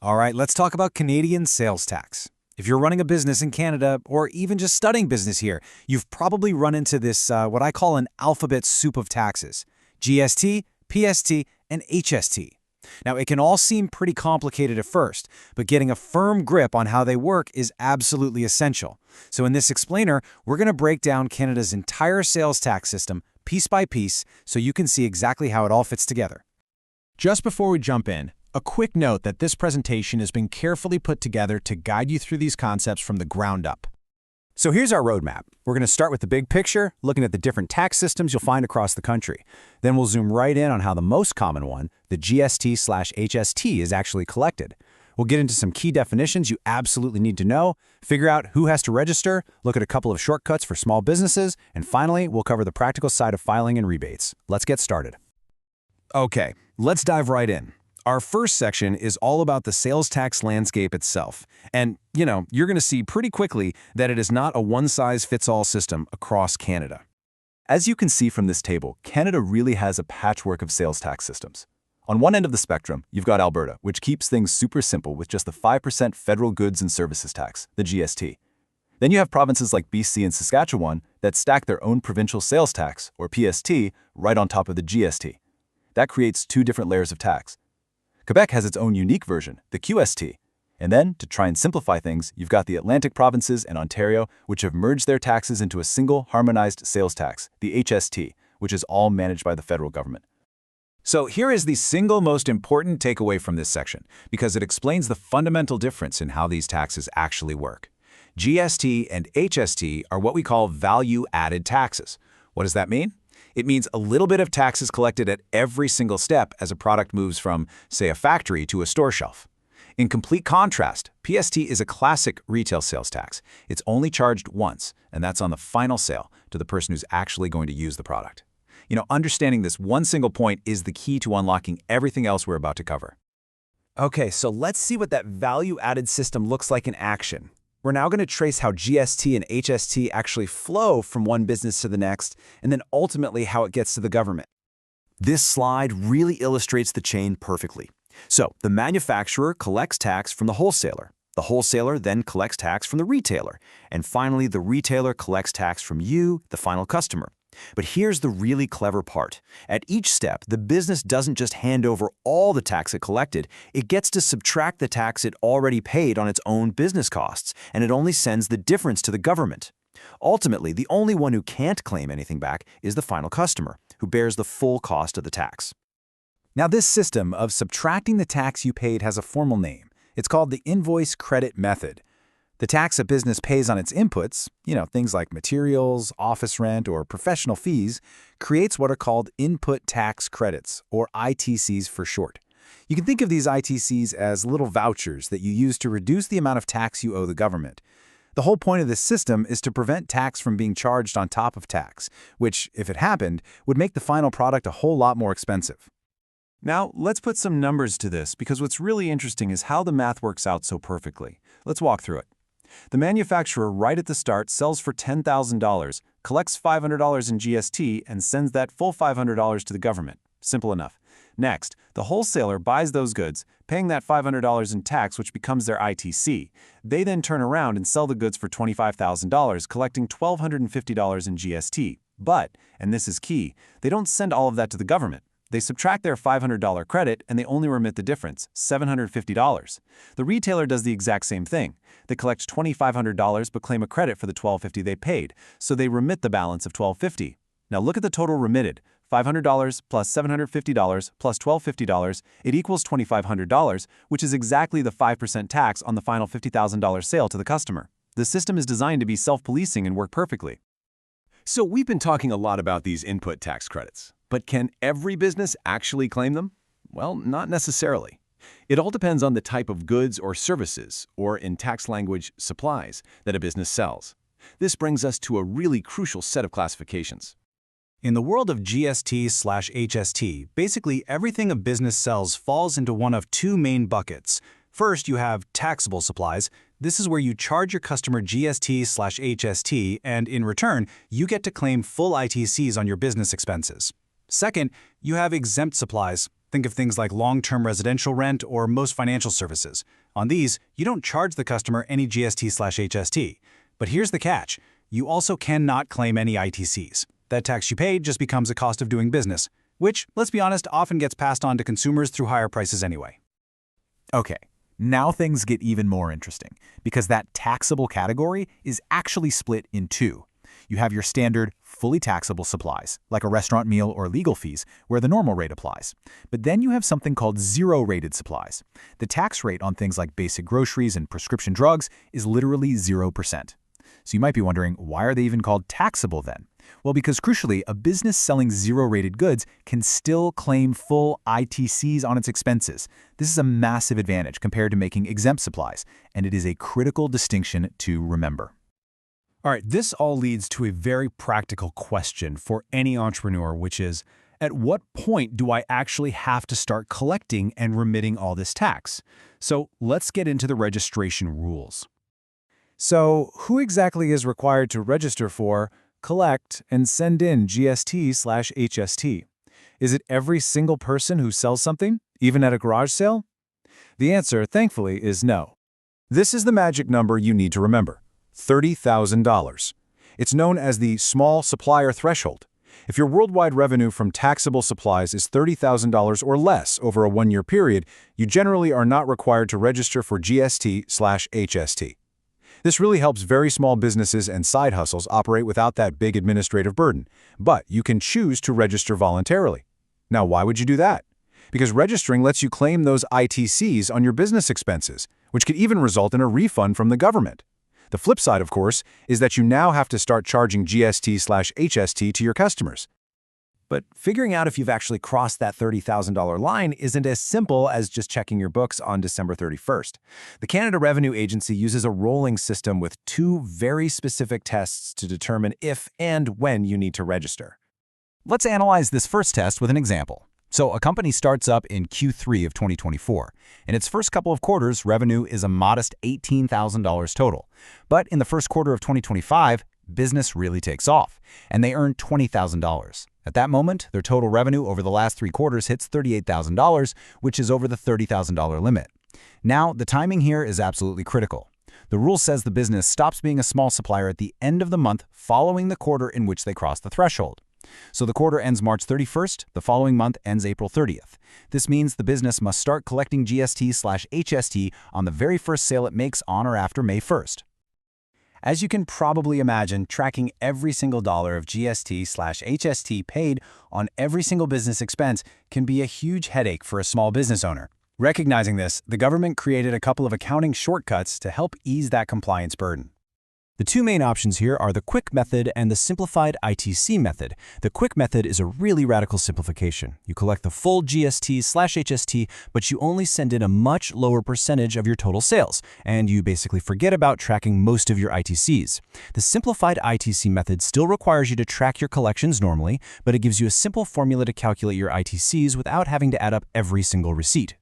All right, let's talk about Canadian sales tax. If you're running a business in Canada or even just studying business here, you've probably run into this, what I call an alphabet soup of taxes: GST, PST, and HST. Now, it can all seem pretty complicated at first, but getting a firm grip on how they work is absolutely essential. So in this explainer, we're going to break down Canada's entire sales tax system piece by piece so you can see exactly how it all fits together. Just before we jump in, a quick note that this presentation has been carefully put together to guide you through these concepts from the ground up. So here's our roadmap. We're going to start with the big picture, looking at the different tax systems you'll find across the country. Then we'll zoom right in on how the most common one, the GST/HST, is actually collected. We'll get into some key definitions you absolutely need to know, figure out who has to register, look at a couple of shortcuts for small businesses, and finally, we'll cover the practical side of filing and rebates. Let's get started. Okay, let's dive right in. Our first section is all about the sales tax landscape itself. And, you're going to see pretty quickly that it is not a one-size-fits-all system across Canada. As you can see from this table, Canada really has a patchwork of sales tax systems. On one end of the spectrum, you've got Alberta, which keeps things super simple with just the 5% federal goods and services tax, the GST. Then you have provinces like BC and Saskatchewan that stack their own provincial sales tax, or PST, right on top of the GST. That creates two different layers of tax. Quebec has its own unique version, the QST. And then, to try and simplify things, you've got the Atlantic provinces and Ontario, which have merged their taxes into a single harmonized sales tax, the HST, which is all managed by the federal government. So here is the single most important takeaway from this section, because it explains the fundamental difference in how these taxes actually work. GST and HST are what we call value-added taxes. What does that mean? It means a little bit of taxes collected at every single step as a product moves from, say, a factory to a store shelf. In complete contrast, PST is a classic retail sales tax. It's only charged once, and that's on the final sale to the person who's actually going to use the product. Understanding this one single point is the key to unlocking everything else we're about to cover. Okay, so let's see what that value-added system looks like in action. We're now going to trace how GST and HST actually flow from one business to the next, and then ultimately how it gets to the government. This slide really illustrates the chain perfectly. So, the manufacturer collects tax from the wholesaler. The wholesaler then collects tax from the retailer. And finally, the retailer collects tax from you, the final customer. But here's the really clever part. At each step, the business doesn't just hand over all the tax it collected, it gets to subtract the tax it already paid on its own business costs, and it only sends the difference to the government. Ultimately, the only one who can't claim anything back is the final customer, who bears the full cost of the tax. Now, this system of subtracting the tax you paid has a formal name. It's called the invoice credit method. The tax a business pays on its inputs, things like materials, office rent, or professional fees, creates what are called input tax credits, or ITCs for short. You can think of these ITCs as little vouchers that you use to reduce the amount of tax you owe the government. The whole point of this system is to prevent tax from being charged on top of tax, which, if it happened, would make the final product a whole lot more expensive. Now, let's put some numbers to this, because what's really interesting is how the math works out so perfectly. Let's walk through it. The manufacturer right at the start sells for $10,000, collects $500 in GST, and sends that full $500 to the government. Simple enough. Next, the wholesaler buys those goods, paying that $500 in tax, which becomes their ITC. They then turn around and sell the goods for $25,000, collecting $1,250 in GST. But, and this is key, they don't send all of that to the government. They subtract their $500 credit and they only remit the difference, $750. The retailer does the exact same thing. They collect $2,500 but claim a credit for the $1,250 they paid, so they remit the balance of $1,250. Now look at the total remitted, $500 plus $750 plus $1,250, it equals $2,500, which is exactly the 5% tax on the final $50,000 sale to the customer. The system is designed to be self-policing and work perfectly. So we've been talking a lot about these input tax credits. But can every business actually claim them? Well, not necessarily. It all depends on the type of goods or services, or in tax language, supplies, that a business sells. This brings us to a really crucial set of classifications. In the world of GST/HST, basically everything a business sells falls into one of two main buckets. First, you have taxable supplies. This is where you charge your customer GST/HST, and in return, you get to claim full ITCs on your business expenses. Second, you have exempt supplies. Think of things like long-term residential rent or most financial services. On these, you don't charge the customer any GST/HST. But here's the catch. You also cannot claim any ITCs. That tax you paid just becomes a cost of doing business, which, let's be honest, often gets passed on to consumers through higher prices anyway. Okay, now things get even more interesting, because that taxable category is actually split in two. You have your standard, fully taxable supplies, like a restaurant meal or legal fees, where the normal rate applies. But then you have something called zero-rated supplies. The tax rate on things like basic groceries and prescription drugs is literally 0%. So you might be wondering, why are they even called taxable then? Well, because crucially, a business selling zero-rated goods can still claim full ITCs on its expenses. This is a massive advantage compared to making exempt supplies, and it is a critical distinction to remember. All right, this all leads to a very practical question for any entrepreneur, which is, at what point do I actually have to start collecting and remitting all this tax? So let's get into the registration rules. So who exactly is required to register for, collect, and send in GST/HST? Is it every single person who sells something, even at a garage sale? The answer, thankfully, is no. This is the magic number you need to remember. $30,000. It's known as the small supplier threshold. If your worldwide revenue from taxable supplies is $30,000 or less over a one-year period, you generally are not required to register for GST/HST. This really helps very small businesses and side hustles operate without that big administrative burden, but you can choose to register voluntarily. Now, why would you do that? Because registering lets you claim those ITCs on your business expenses, which could even result in a refund from the government. The flip side, of course, is that you now have to start charging GST/HST to your customers. But figuring out if you've actually crossed that $30,000 line isn't as simple as just checking your books on December 31st. The Canada Revenue Agency uses a rolling system with two very specific tests to determine if and when you need to register. Let's analyze this first test with an example. So a company starts up in Q3 of 2024. In its first couple of quarters, revenue is a modest $18,000 total. But in the first quarter of 2025, business really takes off, and they earn $20,000. At that moment, their total revenue over the last 3 quarters hits $38,000, which is over the $30,000 limit. Now, the timing here is absolutely critical. The rule says the business stops being a small supplier at the end of the month following the quarter in which they cross the threshold. So the quarter ends March 31st, the following month ends April 30th. This means the business must start collecting GST/HST on the very first sale it makes on or after May 1st. As you can probably imagine, tracking every single dollar of GST/HST paid on every single business expense can be a huge headache for a small business owner. Recognizing this, the government created a couple of accounting shortcuts to help ease that compliance burden. The two main options here are the quick method and the simplified ITC method. The quick method is a really radical simplification. You collect the full GST/HST, but you only send in a much lower percentage of your total sales, and you basically forget about tracking most of your ITCs. The simplified ITC method still requires you to track your collections normally, but it gives you a simple formula to calculate your ITCs without having to add up every single receipt.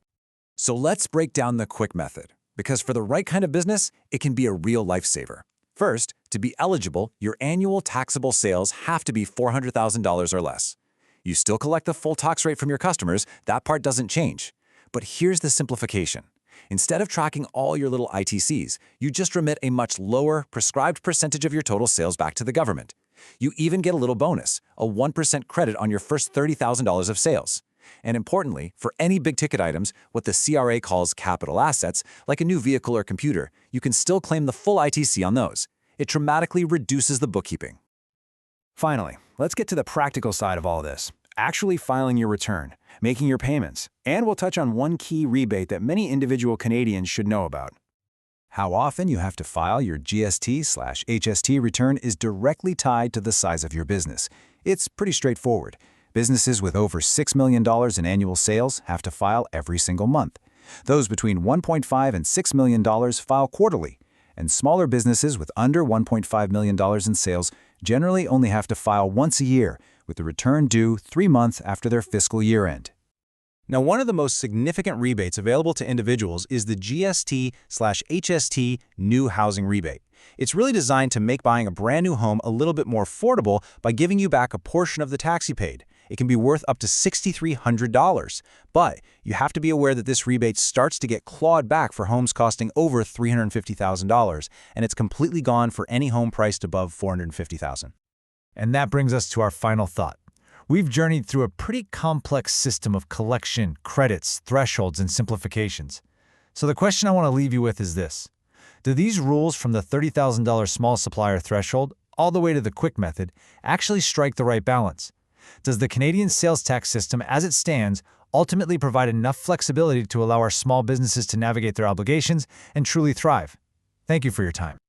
So let's break down the quick method, because for the right kind of business, it can be a real lifesaver. First, to be eligible, your annual taxable sales have to be $400,000 or less. You still collect the full tax rate from your customers, that part doesn't change. But here's the simplification. Instead of tracking all your little ITCs, you just remit a much lower, prescribed percentage of your total sales back to the government. You even get a little bonus, a 1% credit on your first $30,000 of sales. And importantly, for any big-ticket items, what the CRA calls capital assets, like a new vehicle or computer, you can still claim the full ITC on those. It dramatically reduces the bookkeeping. Finally, let's get to the practical side of all this. Actually filing your return, making your payments, and we'll touch on one key rebate that many individual Canadians should know about. How often you have to file your GST/HST return is directly tied to the size of your business. It's pretty straightforward. Businesses with over $6 million in annual sales have to file every single month. Those between $1.5 and $6 million file quarterly, and smaller businesses with under $1.5 million in sales generally only have to file once a year, with the return due 3 months after their fiscal year end. Now, one of the most significant rebates available to individuals is the GST/HST New Housing Rebate. It's really designed to make buying a brand new home a little bit more affordable by giving you back a portion of the tax you paid. it can be worth up to $6,300. But you have to be aware that this rebate starts to get clawed back for homes costing over $350,000, and it's completely gone for any home priced above $450,000. And that brings us to our final thought. We've journeyed through a pretty complex system of collection, credits, thresholds, and simplifications. So the question I want to leave you with is this. Do these rules from the $30,000 small supplier threshold all the way to the quick method actually strike the right balance? Does the Canadian sales tax system as it stands ultimately provide enough flexibility to allow our small businesses to navigate their obligations and truly thrive? Thank you for your time.